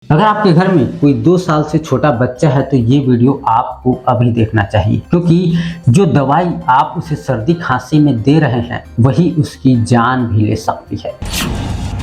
अगर आपके घर में कोई 2 साल से छोटा बच्चा है तो ये वीडियो आपको अभी देखना चाहिए, क्योंकि जो दवाई आप उसे सर्दी खांसी में दे रहे हैं वही उसकी जान भी ले सकती है।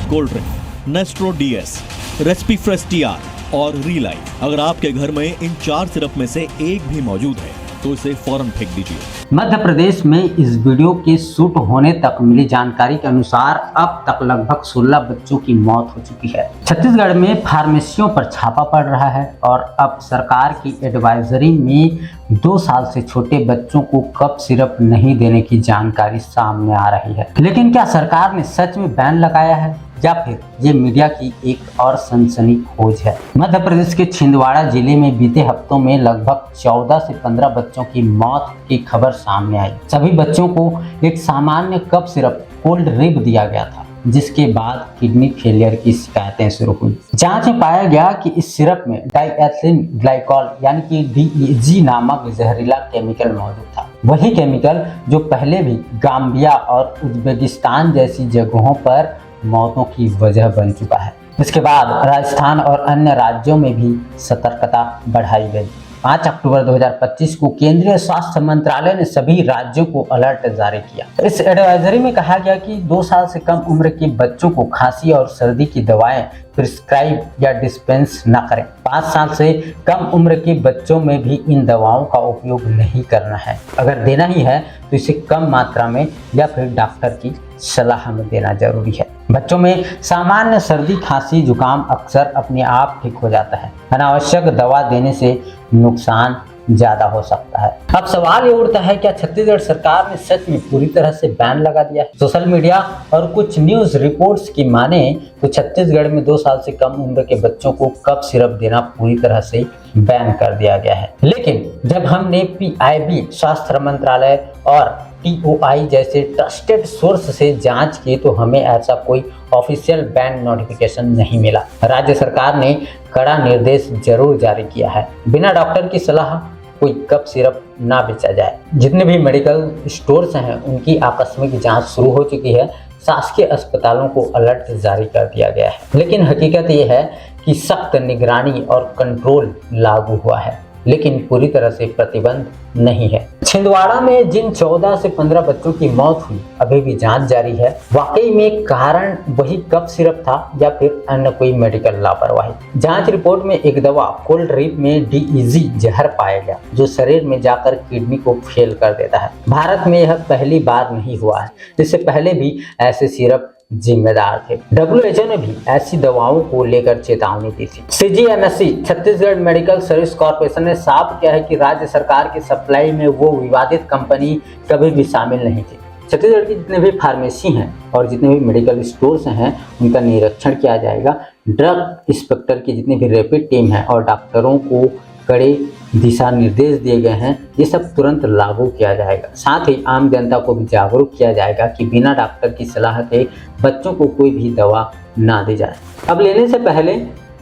कोल्ड ड्रिंक, नेस्ट्रो डीएस, रेस्पी फ्रेश टीआर और रिलाइफ। अगर आपके घर में इन 4 सिरप में से एक भी मौजूद है तो इसे फौरन फेंक दीजिए। मध्य प्रदेश में इस वीडियो के शूट होने तक मिली जानकारी के अनुसार अब तक लगभग 16 बच्चों की मौत हो चुकी है। छत्तीसगढ़ में फार्मेसियों पर छापा पड़ रहा है और अब सरकार की एडवाइजरी में 2 साल से छोटे बच्चों को कफ सिरप नहीं देने की जानकारी सामने आ रही है। लेकिन क्या सरकार ने सच में बैन लगाया है या फिर ये मीडिया की एक और सनसनी खोज है? मध्य प्रदेश के छिंदवाड़ा जिले में बीते हफ्तों में लगभग 14 से 15 बच्चों की मौत की खबर सामने आई। सभी बच्चों को एक सामान्य कफ सिरप कोल्ड रिप दिया गया था, जिसके बाद किडनी फेलियर की शिकायतें शुरू हुई। जांच में पाया गया कि इस सिरप में डाइएथिलीन ग्लाइकॉल यानी कि DEG नामक जहरीला केमिकल मौजूद था। वही केमिकल जो पहले भी गाम्बिया और उज्बेकिस्तान जैसी जगहों पर मौतों की वजह बन चुका है। इसके बाद राजस्थान और अन्य राज्यों में भी सतर्कता बढ़ाई गई। 5 अक्टूबर 2025 को केंद्रीय स्वास्थ्य मंत्रालय ने सभी राज्यों को अलर्ट जारी किया। इस एडवाइजरी में कहा गया कि 2 साल से कम उम्र के बच्चों को खांसी और सर्दी की दवाएं प्रिस्क्राइब या डिस्पेंस न करें। 5 साल से कम उम्र के बच्चों में भी इन दवाओं का उपयोग नहीं करना है। अगर देना ही है तो इसे कम मात्रा में या फिर डॉक्टर की सलाह में देना जरूरी है। बच्चों में सामान्य सर्दी खांसी जुकाम अक्सर अपने आप ठीक हो जाता है। अनावश्यक दवा देने से नुकसान ज्यादा हो सकता है। अब सवाल ये उठता है, क्या छत्तीसगढ़ सरकार ने सच में पूरी तरह से बैन लगा दिया है? सोशल मीडिया और कुछ न्यूज रिपोर्ट्स की माने तो छत्तीसगढ़ में 2 साल से कम उम्र के बच्चों को कफ सिरप देना पूरी तरह से बैन कर दिया गया है। लेकिन जब हमने PIB, स्वास्थ्य मंत्रालय और TOI जैसे ट्रस्टेड सोर्स से जांच की तो हमें ऐसा कोई ऑफिशियल बैन नोटिफिकेशन नहीं मिला। राज्य सरकार ने कड़ा निर्देश जरूर जारी किया है, बिना डॉक्टर की सलाह कोई कफ सिरप ना बेचा जाए। जितने भी मेडिकल स्टोर्स हैं उनकी आकस्मिक जांच शुरू हो चुकी है। शासकीय अस्पतालों को अलर्ट जारी कर दिया गया है। लेकिन हकीकत यह है कि सख्त निगरानी और कंट्रोल लागू हुआ है, लेकिन पूरी तरह से प्रतिबंध नहीं है। छिंदवाड़ा में जिन 14 से 15 बच्चों की मौत हुई, अभी भी जांच जारी है। वाकई में कारण वही कफ सिरप था या फिर अन्य कोई मेडिकल लापरवाही? जांच रिपोर्ट में एक दवा कोल्ड रिप में DEG जहर पाया गया, जो शरीर में जाकर किडनी को फेल कर देता है। भारत में यह पहली बार नहीं हुआ है, इससे पहले भी ऐसे सिरप जिम्मेदार थे। WHO ने भी ऐसी दवाओं को लेकर चेतावनी दी थी। CGMSC Chhattisgarh medical service corporation ने साफ किया है कि राज्य सरकार की सप्लाई में वो विवादित कंपनी कभी भी शामिल नहीं थी। छत्तीसगढ़ की जितने भी फार्मेसी हैं और जितने भी मेडिकल स्टोर्स हैं उनका निरीक्षण किया जाएगा। ड्रग इंस्पेक्टर की जितनी भी रैपिड टीम है और डॉक्टरों को कड़े दिशा निर्देश दिए गए हैं, ये सब तुरंत लागू किया जाएगा। साथ ही आम जनता को भी जागरूक किया जाएगा कि बिना डॉक्टर की सलाह के बच्चों को कोई भी दवा ना दी जाए। अब लेने से पहले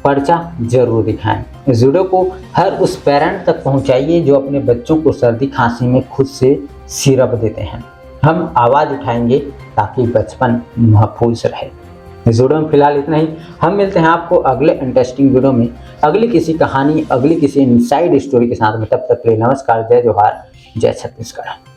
पर्चा जरूर दिखाएं। इस वीडियो को हर उस पेरेंट तक पहुंचाइए जो अपने बच्चों को सर्दी खांसी में खुद से सिरप देते हैं। हम आवाज़ उठाएंगे ताकि बचपन महफूज रहे। इस वीडियो में फिलहाल इतना ही। हम मिलते हैं आपको अगले इंटरेस्टिंग वीडियो में, अगली किसी कहानी, अगली किसी इनसाइड स्टोरी के साथ में। तब तक के लिए नमस्कार, जय जोहार, जय छत्तीसगढ़।